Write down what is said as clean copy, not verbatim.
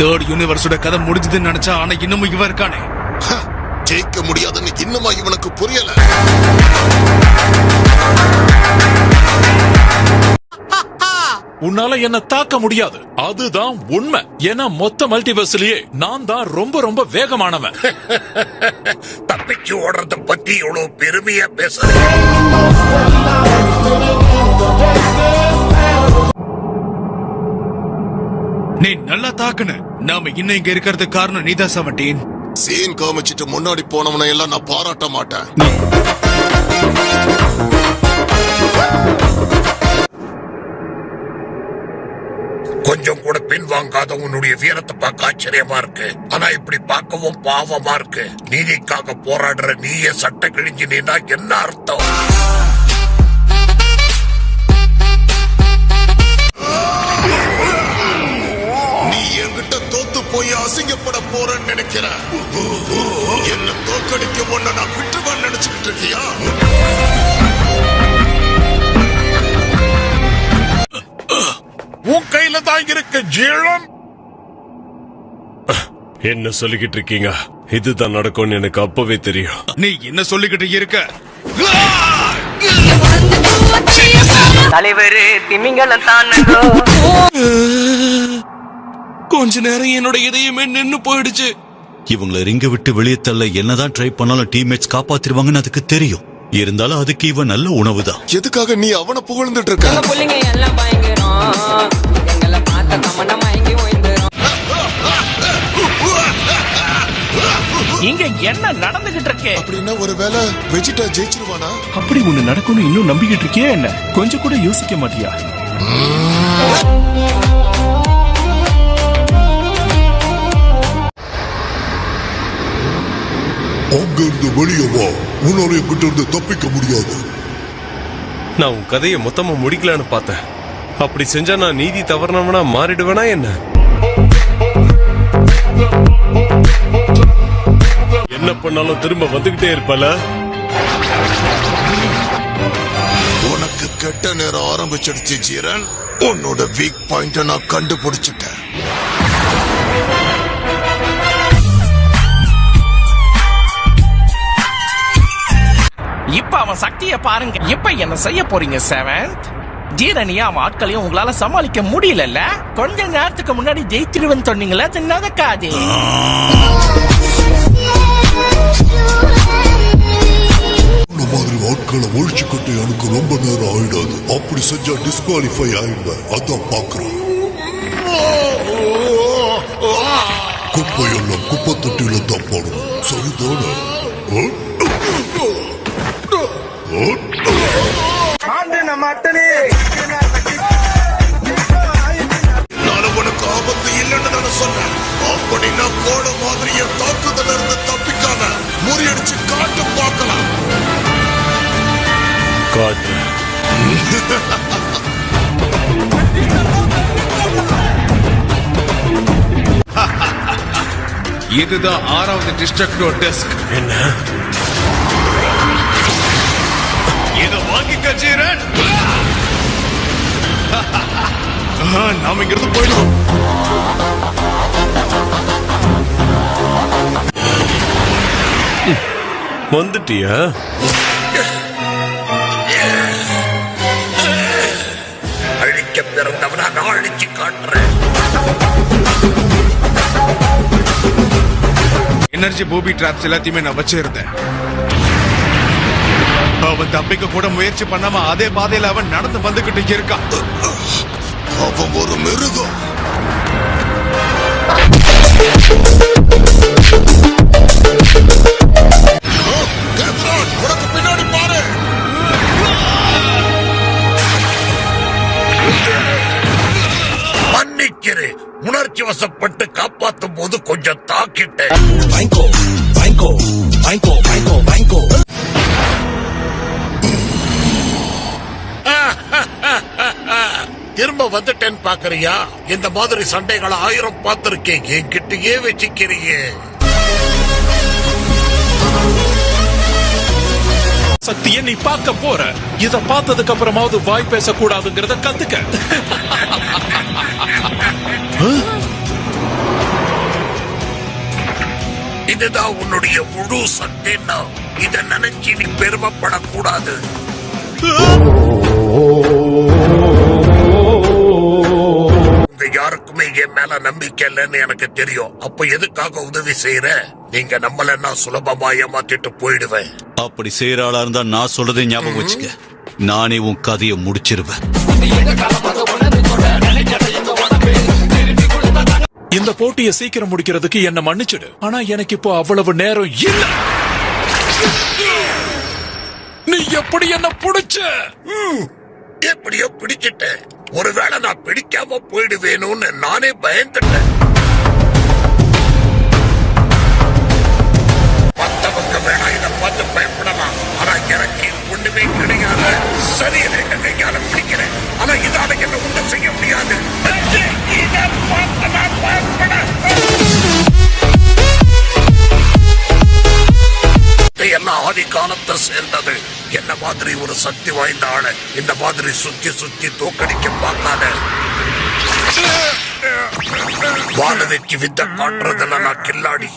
Third யூனிவர்ஸோட கதை முடிஞ்சதுன்னு நினைச்சா, ஆனா இன்னமும் இவன் இருக்கானே. ஜெயிக்க முடியாதுன்னு இன்னுமா இவனுக்கு புரியல? உன்னால என்ன தாக்க முடியாது, அதுதான் உண்மை. ஏன்னா மொத்த மல்டிவர்ஸ்லயே நான் தான் ரொம்ப ரொம்ப வேகமானவன். தப்பிச்சு ஓடுறத பத்தி இவ்வளவு பெருமையா பேசுறேன். நீ நல்லா தாக்குன. நாம இன்னும் இங்க இருக்கிறதுக்கு காரணம் நீதான் 17. சீன் காமிச்சிட்டு முன்னாடி போனவனை எல்லாம் நான் பாராட்ட மாட்டேன். கொஞ்சம் கூட பின்வாங்காத உன்னுடைய வீரத்தை பார்க்க ஆச்சரியமா இருக்கு. ஆனா இப்படி பார்க்கவும் பாவமா இருக்கு. நீதிக்காக போராடுற நீயே சட்டை கிழிஞ்சு நீனா என்ன அர்த்தம்? நீ என்கிட்ட தோத்து போய் அசிங்கப்பட போறேன்னு நினைக்கிற? என்ன தோக்கடிக்க ஒன்ன நான் விட்டுவான்னு நினைச்சுக்கிட்டு இருக்கியா? உன் கையில தான் இருக்கு ஜீழம். என்ன சொல்லிக்கிட்டு இருக்கீங்க? இதுதான் நடக்கும்னு எனக்கு அப்பவே தெரியும். நீ என்ன சொல்லிக்கிட்டு இருக்க? தலைவரு திமிங்கலம் தானோ. கொஞ்ச நேரம் என்னோட இதயமே நின்னு போயிடுச்சு. இவங்களை ரிங்க விட்டு வெளியே தள்ள என்னதான் ட்ரை பண்ணாலும் டீம்மேட்ஸ் காப்பாத்திருவாங்கன்னு அதுக்கு தெரியும். இருந்தாலும் அதுக்கு இவன் நல்ல உணவுதான். எதுக்காக நீ அவனை புகழ்ந்துட்டு இருக்க? புள்ளிங்க எல்லாம் பயங்கரம், எங்களை பார்த்த கமண்ட மயங்கி ஓய்ந்துரும். இங்க என்ன நடந்துகிட்டு இருக்கு? அப்படின்னா ஒருவேளை வெஜிடா ஜெயிச்சிருவானா? அப்படி ஒண்ணு நடக்கும்னு இன்னும் நம்பிக்கிட்டு இருக்கியா என்ன? கொஞ்சம் கூட யோசிக்க மாட்டியா? அங்கிருந்து வெளியே வா. உன்னால என்கிட்ட இருந்து தப்பிக்க முடியாது. நான் உன் கதையை மொத்தமா முடிக்கலான்னு பார்த்தேன். அப்படி செஞ்சா நான் நீதி தவறுனவனா மாறிடுவேனா என்ன? என்ன பண்ணாலும் திரும்ப வந்துகிட்டே இருப்பல. உனக்கு கெட்ட நேரம் ஆரம்பிச்சிடுச்சு ஜீரன். உன்னோட வீக் பாயிண்ட நான் கண்டுபிடிச்சிட்டேன். இப்ப அவன் சக்தியை பாருங்க. இப்ப என்ன செய்ய போறீங்க 7th? ஜீரனியா அவன் ஆட்களையும் உங்களால சமாளிக்க முடியல. கொஞ்ச நேரத்துக்கு முன்னாடி ஜெயிச்சிருவன் சொன்னீங்களா? தின்னதக்காது. இந்த மாதிரி ஆட்களை ஒழிச்சு கட்ட எனக்கு ரொம்ப நேரம் ஆயிடாது. அப்படி செஞ்சா டிஸ்குவாலிஃபை ஆயிடுவேன். அதான் பாக்குறேன். குப்பையெல்லாம் குப்பை தொட்டியில தான் போடணும். சரிதானே? நான் உனக்கு ஆபத்து இல்லைன்னு தானே சொன்னேன். அப்படி நான் போட மாதிரி என் தாக்குதல இருந்து தப்பிக்காம முறியடிச்சு காட்டு பார்க்கலாம். காட்டு. இதுதான் 6வது டிஸ்ட்ரக்டர் டெஸ்க். என்ன? இத வாங்கிக்க ஜீரன். நாம இங்கிருந்து போயிடுவோம். வந்துட்டியா? அழிக்க பிறந்தவனா நான் அழிச்சு காட்டுறேன். எனர்ஜி பூபி டிராப்ஸ் எல்லாத்தையுமே நான் வச்சிருந்தேன். அவன் தப்பிக்க கூட முயற்சி பண்ணாம அதே பாதையில அவன் நடந்து வந்துகிட்டு இருக்கான். அவன் ஒரு மிருகம். உனக்கு பின்னாடி பாரு. மன்னிக்கிறேன். உணர்ச்சி வசப்பட்டு காப்பாற்றும் போது கொஞ்சம் தாக்கிட்டேன். திரும்ப வந்துட்டேன்னு பாக்குறியா? இந்த மாதிரி சண்டைகளை 1000 பார்த்திருக்கேன். என்கிட்டயே வச்சுக்கிறீங்க. சக்தியை நீ பார்க்க போற. இத பார்த்ததுக்கு அப்புறமாவது வாய் பேசக்கூடாதுங்கிறத கத்துக்க. இதுதான் உன்னுடைய முழு சக்தின்னா இத நினைச்சு நீ பெருமைப்படக்கூடாது. உங்க யாருக்குமே என் மேல நம்பிக்கை இல்லைன்னு எனக்கு தெரியும். அப்ப எதுக்காக உதவி செய்யற? நீங்க நம்மள சுலபமா ஏமாத்திட்டு போயிடுவேன். அப்படி செய்யற ஆளா இருந்தா நான் சொல்றதை ஞாபகம் வச்சுக்க. நானே உன் கதையை முடிச்சிருவேன். இந்த போட்டியை சீக்கிரம் முடிக்கிறதுக்கு என்ன மன்னிச்சிடு. ஆனா எனக்கு இப்போ அவ்வளவு நேரம் இல்ல. நீ எப்படி என்ன பிடிச்ச? எப்படியோ பிடிச்சிட்டேன். ஒருவேளை நான் பிடிக்காம போயிடுவேணும்னு நானே பயந்துட்டேன். மத்தவங்க வேணா இதை பார்த்து பயப்படலாம். ஆனா எனக்கு ஒண்ணுமே கிடையாது. சரி, எங்க கையால பிடிக்கிறேன். ஆனா இதால என்ன ஒண்ணும் செய்ய முடியாது. இதை பார்த்து நான் பயப்பட. எல்லாம் ஆதி காலத்தை சேர்ந்தது. என்ன மாதிரி ஒரு சக்தி வாய்ந்த ஆள இந்த மாதிரி சுத்தி சுத்தி தோக்கடிக்க பார்க்காத. வானதிக்கு வித்த காட்டுறதுல நான் கில்லாடி.